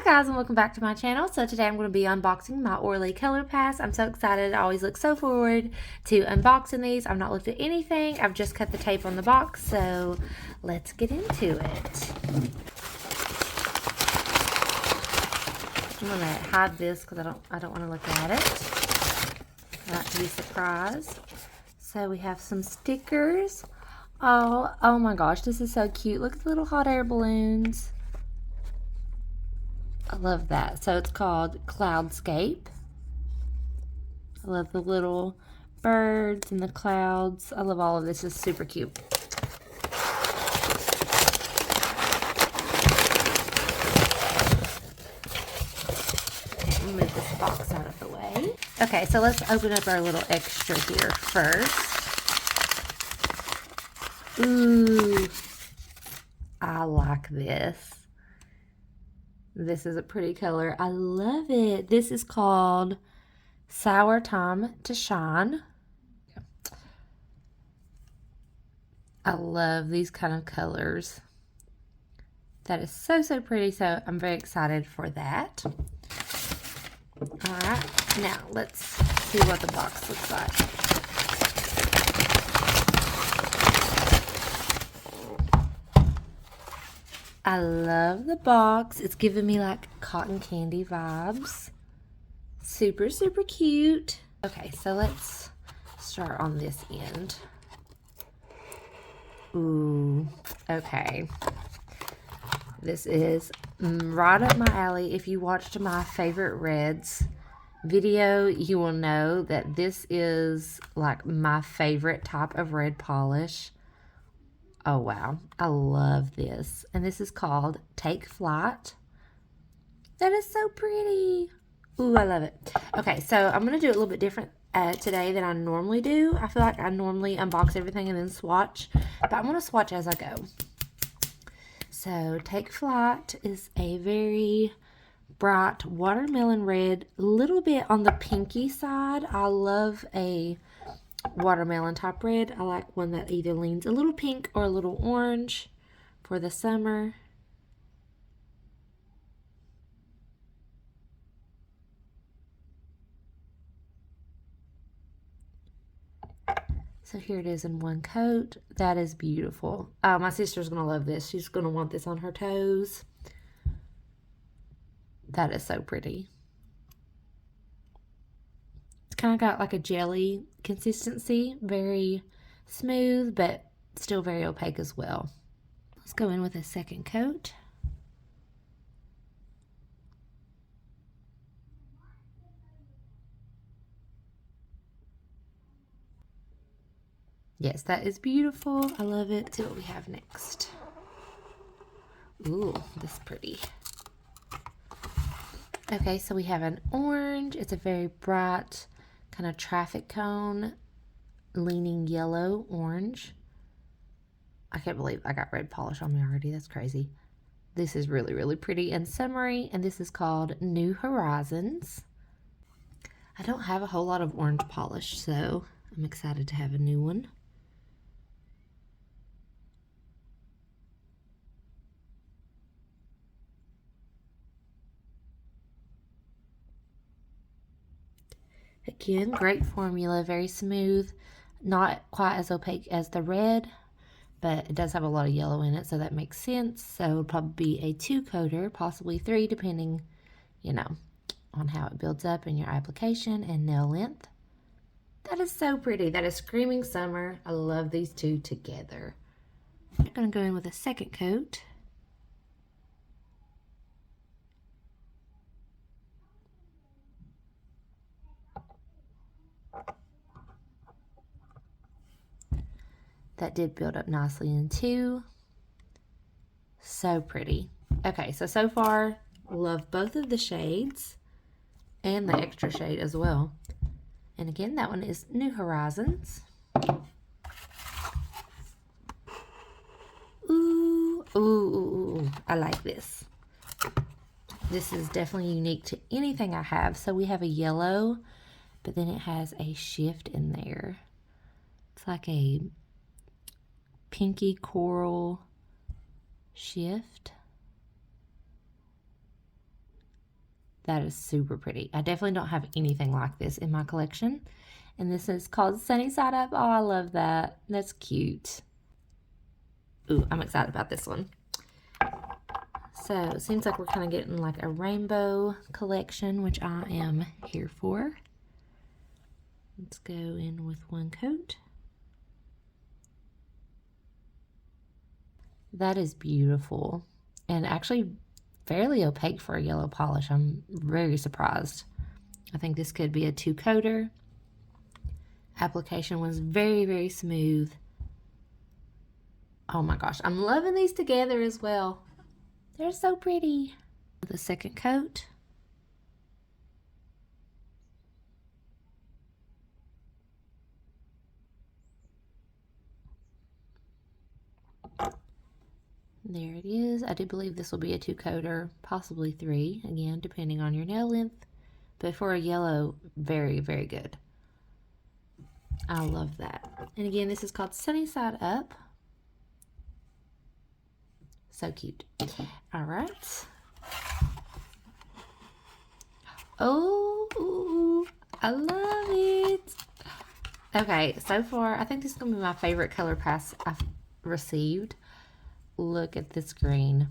guys, and welcome back to my channel. So today I'm going to be unboxing my Orly Colorpass. I'm so excited. I always look so forward to unboxing these. I've not looked at anything. I've just cut the tape on the box, so let's get into it. I'm going to hide this because I don't want to look at it. I like to be surprised. So we have some stickers. Oh my gosh, this is so cute. Look at the little hot air balloons. I love that. So it's called Cloudscape. I love the little birds and the clouds. I love all of this. It's super cute. Move this box out of the way. Okay, so let's open up our little extra here first. Ooh, I like this. This is a pretty color. I love it. This is called Sour Time to Shine. I love these kind of colors. That is so, so pretty. So I'm very excited for that. All right, now let's see what the box looks like. I love the box. It's giving me like cotton candy vibes. Super, super cute. Okay, so let's start on this end. Ooh, okay. This is right up my alley. If you watched my favorite reds video, you will know that this is like my favorite type of red polish. Oh, wow. I love this. And this is called Take Flight. That is so pretty. Ooh, I love it. Okay, so I'm going to do it a little bit different today than I normally do. I feel like I normally unbox everything and then swatch. But I'm going to swatch as I go. So Take Flight is a very bright watermelon red. A little bit on the pinky side. I love a watermelon type red. I like one that either leans a little pink or a little orange for the summer. So here it is in one coat. That is beautiful. My sister's gonna love this. She's gonna want this on her toes. That is so pretty. It's kind of got like a jelly consistency, very smooth, but still very opaque as well. Let's go in with a second coat. Yes, that is beautiful. I love it. Let's see what we have next. Ooh, this is pretty. Okay, so we have an orange. It's a very bright kind of traffic cone leaning yellow orange. I can't believe I got red polish on me already. That's crazy. This is really, really pretty and summery, and this is called New Horizons. I don't have a whole lot of orange polish, so I'm excited to have a new one. Again, great formula, very smooth, not quite as opaque as the red, but it does have a lot of yellow in it, so that makes sense. So it'll probably be a 2-coater, possibly 3, depending, you know, on how it builds up in your application and nail length. That is so pretty. That is Screaming Summer. I love these two together. I'm going to go in with a second coat. That did build up nicely in 2. So pretty. Okay, so far, love both of the shades and the extra shade as well. And again, that one is New Horizons. Ooh, ooh, ooh, ooh. I like this. This is definitely unique to anything I have. So we have a yellow, but then it has a shift in there. It's like a pinky coral shift. That is super pretty. I definitely don't have anything like this in my collection. And this is called Sunny Side Up. Oh, I love that. That's cute. Ooh, I'm excited about this one. So it seems like we're kind of getting like a rainbow collection, which I am here for. Let's go in with one coat. That is beautiful. And actually fairly opaque for a yellow polish. I'm very surprised. I think this could be a 2-coater. Application was very, very smooth. Oh my gosh, I'm loving these together as well. They're so pretty. The second coat. There it is. I do believe this will be a 2-coater, possibly 3, again, depending on your nail length. But for a yellow, very, very good. I love that. And again, this is called Sunny Side Up. So cute. All right. Oh, I love it. Okay, so far, I think this is going to be my favorite Colorpass I've received. Look at this green.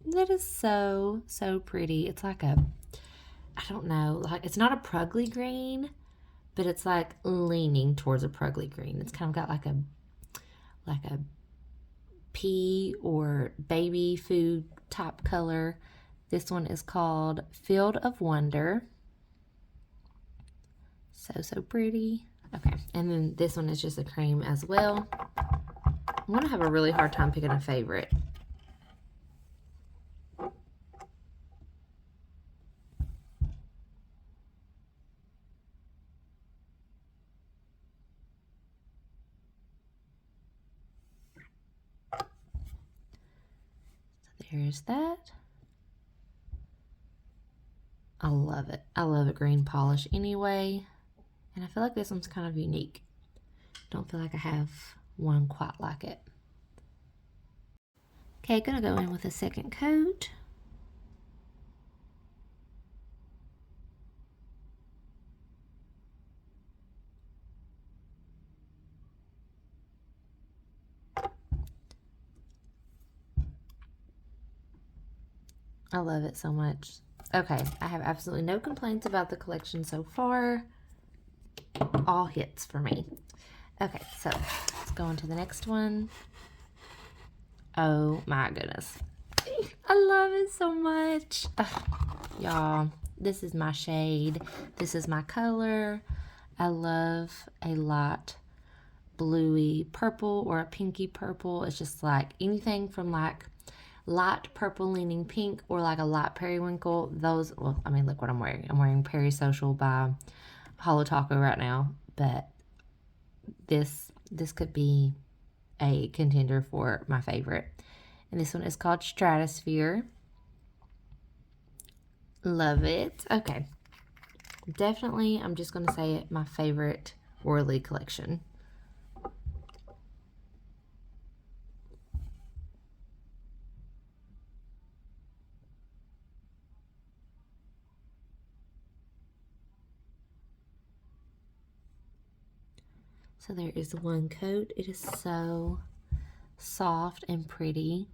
That is so, so pretty. It's like a, I don't know, like it's not a pruggly green, but it's like leaning towards a pruggly green. It's kind of got like a pea or baby food type color. This one is called Field of Wonder. So, so pretty. Okay, and then this one is just a cream as well. I'm going to have a really hard time picking a favorite. So there's that. I love it. I love a green polish anyway. And I feel like this one's kind of unique. Don't feel like I have one quite like it. Okay, gonna go in with a second coat. I love it so much. Okay, I have absolutely no complaints about the collection so far. All hits for me. Okay, so let's go on to the next one. Oh my goodness. I love it so much. Y'all, this is my shade. This is my color. I love a light bluey purple or a pinky purple. It's just like anything from like light purple leaning pink or like a light periwinkle. Those, well, I mean, look what I'm wearing. I'm wearing Perry Social by Holo Taco right now, but this could be a contender for my favorite. And this one is called Stratosphere. Love it. Okay. Definitely, I'm just going to say it, my favorite Orly collection. So there is one coat. It is so soft and pretty.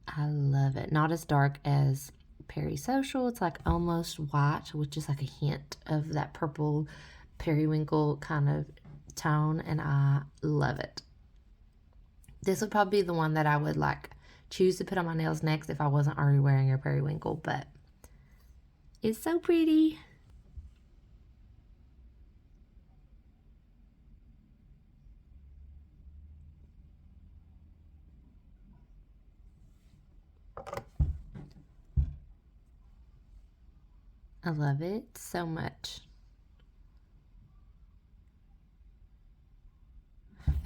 I love it. Not as dark as Perry Social. It's like almost white with just like a hint of that purple periwinkle kind of tone, and I love it. This would probably be the one that I would like choose to put on my nails next if I wasn't already wearing a periwinkle, but it's so pretty. I love it so much.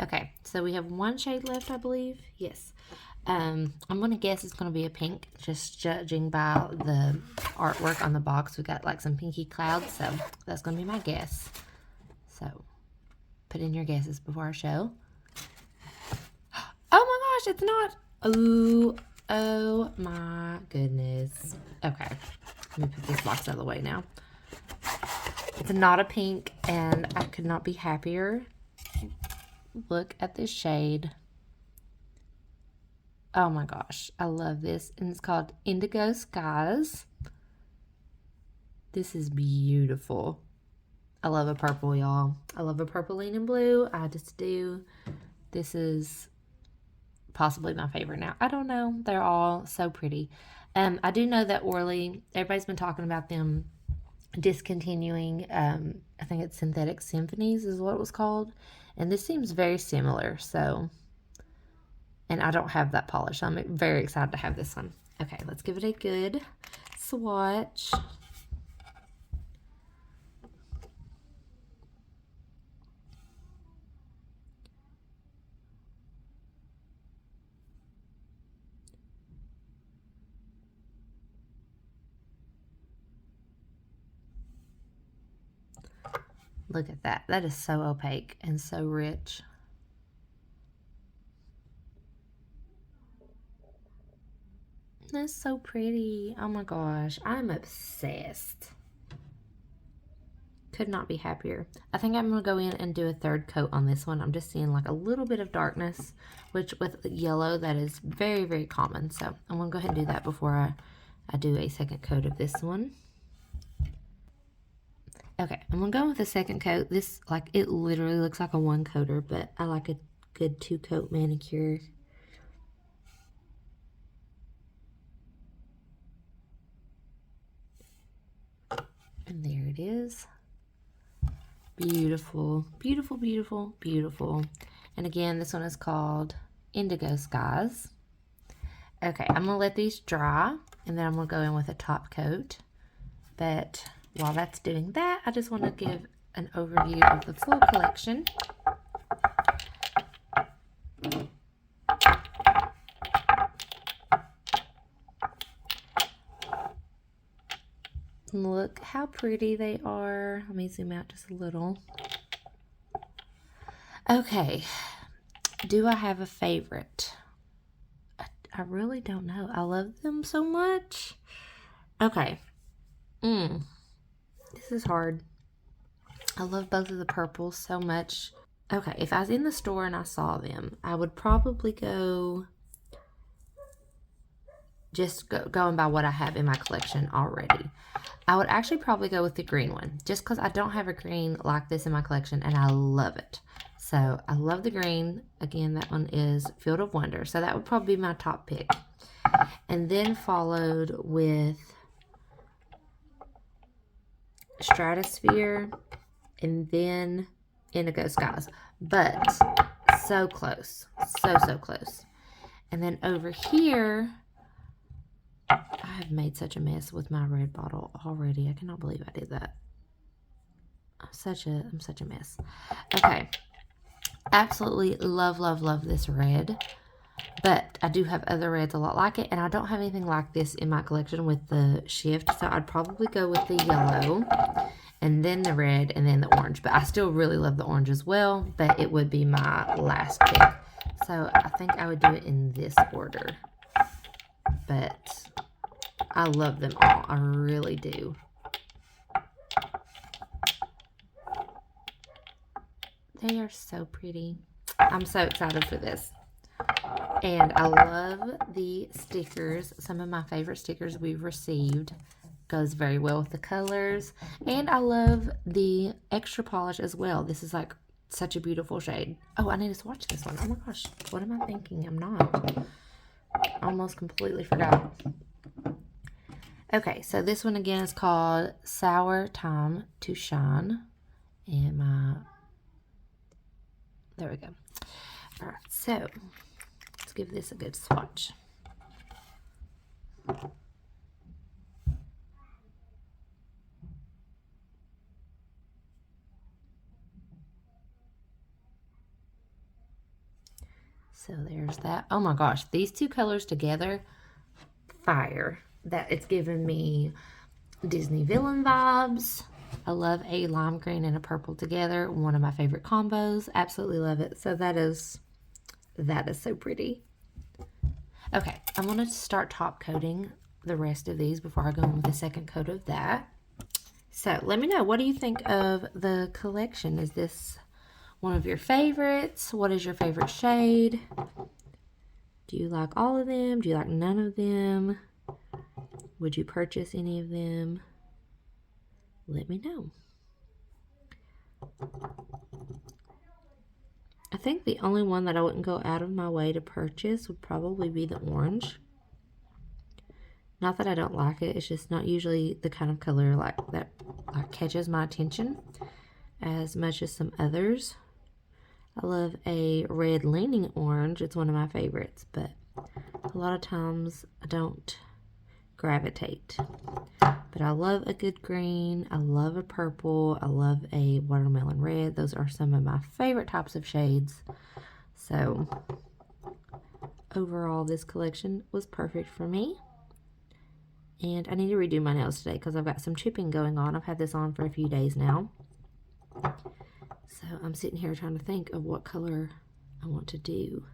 Okay, so we have one shade left, I believe. Yes. I'm going to guess it's going to be a pink, just judging by the artwork on the box. We got like some pinky clouds, so that's going to be my guess. So put in your guesses before I show. Oh my gosh, it's not. Ooh, Oh my goodness. Okay, let me put this box out of the way now. It's not a pink, and I could not be happier. Look at this shade. Oh my gosh, I love this. And it's called Indigo Skies. This is beautiful. I love a purple, y'all. I love a purple and blue. I just do. This is possibly my favorite now. I don't know. They're all so pretty. I do know that Orly, everybody's been talking about them discontinuing, I think it's Synthetic Symphonies is what it was called. And this seems very similar, so. And I don't have that polish, so I'm very excited to have this one. Okay, let's give it a good swatch. Look at that. That is so opaque and so rich. That's so pretty. Oh my gosh. I'm obsessed. Could not be happier. I think I'm going to go in and do a third coat on this one. I'm just seeing like a little bit of darkness, which with yellow, that is very, very common. So I'm going to go ahead and do that before I do a second coat of this one. Okay, I'm going to go with the second coat. This, like, it literally looks like a one coater, but I like a good 2-coat manicure. And there it is. Beautiful, beautiful, beautiful, beautiful. And again, this one is called Indigo Skies. Okay, I'm going to let these dry, and then I'm going to go in with a top coat. But while that's doing that, I just want to give an overview of the full collection. Look how pretty they are. Let me zoom out just a little. Okay, do I have a favorite? I really don't know. I love them so much. Okay. This is hard. I love both of the purples so much. Okay, if I was in the store and I saw them, I would probably go just going by what I have in my collection already. I would actually probably go with the green one, just because I don't have a green like this in my collection, and I love it. So I love the green. Again, that one is Field of Wonder. So that would probably be my top pick. And then followed with Stratosphere, and then Indigo Skies. But so close. So close. And then over here, I have made such a mess with my red bottle already. I cannot believe I did that. I'm such a mess. Okay. Absolutely love, love, love this red. But I do have other reds a lot like it, and I don't have anything like this in my collection with the shift, so I'd probably go with the yellow, and then the red, and then the orange. But I still really love the orange as well, but it would be my last pick. So I think I would do it in this order. But I love them all. I really do. They are so pretty. I'm so excited for this. And I love the stickers. Some of my favorite stickers we've received. Goes very well with the colors. And I love the extra polish as well. This is like such a beautiful shade. Oh, I need to swatch this one. Oh my gosh. What am I thinking? I'm not. Almost completely forgot. Okay, so this one again is called Sour Time to Shine. And there we go. All right, so let's give this a good swatch. So there's that. Oh my gosh, these two colors together, fire. That it's giving me Disney villain vibes. I love a lime green and a purple together. One of my favorite combos. Absolutely love it. So that is so pretty. Okay, I'm going to start top coating the rest of these before I go on with the second coat of that. So let me know, what do you think of the collection? Is this one of your favorites? What is your favorite shade? Do you like all of them? Do you like none of them? Would you purchase any of them? Let me know. I think the only one that I wouldn't go out of my way to purchase would probably be the orange. Not that I don't like it, it's just not usually the kind of color like that catches my attention as much as some others. I love a red leaning orange. It's one of my favorites, but a lot of times I don't gravitate. But I love a good green. I love a purple. I love a watermelon red. Those are some of my favorite types of shades. So overall, this collection was perfect for me. And I need to redo my nails today because I've got some chipping going on. I've had this on for a few days now. So I'm sitting here trying to think of what color I want to do.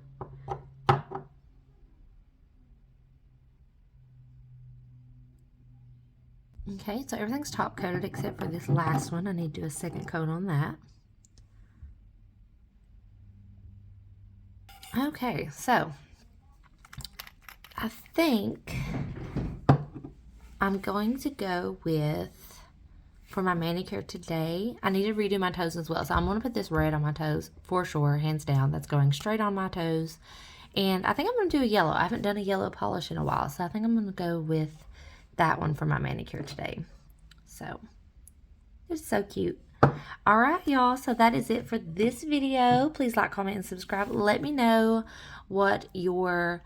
Okay, so everything's top coated except for this last one. I need to do a second coat on that. Okay, so I think I'm going to go with, for my manicure today, I need to redo my toes as well. So I'm going to put this red on my toes for sure, hands down. That's going straight on my toes. And I think I'm going to do a yellow. I haven't done a yellow polish in a while, so I think I'm going to go with that one for my manicure today. So it's so cute. All right, y'all, so that is it for this video. Please like, comment, and subscribe. Let me know what your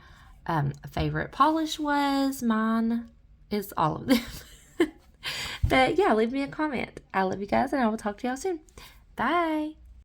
favorite polish was. Mine is all of them. But yeah, leave me a comment. I love you guys, and I will talk to y'all soon. Bye.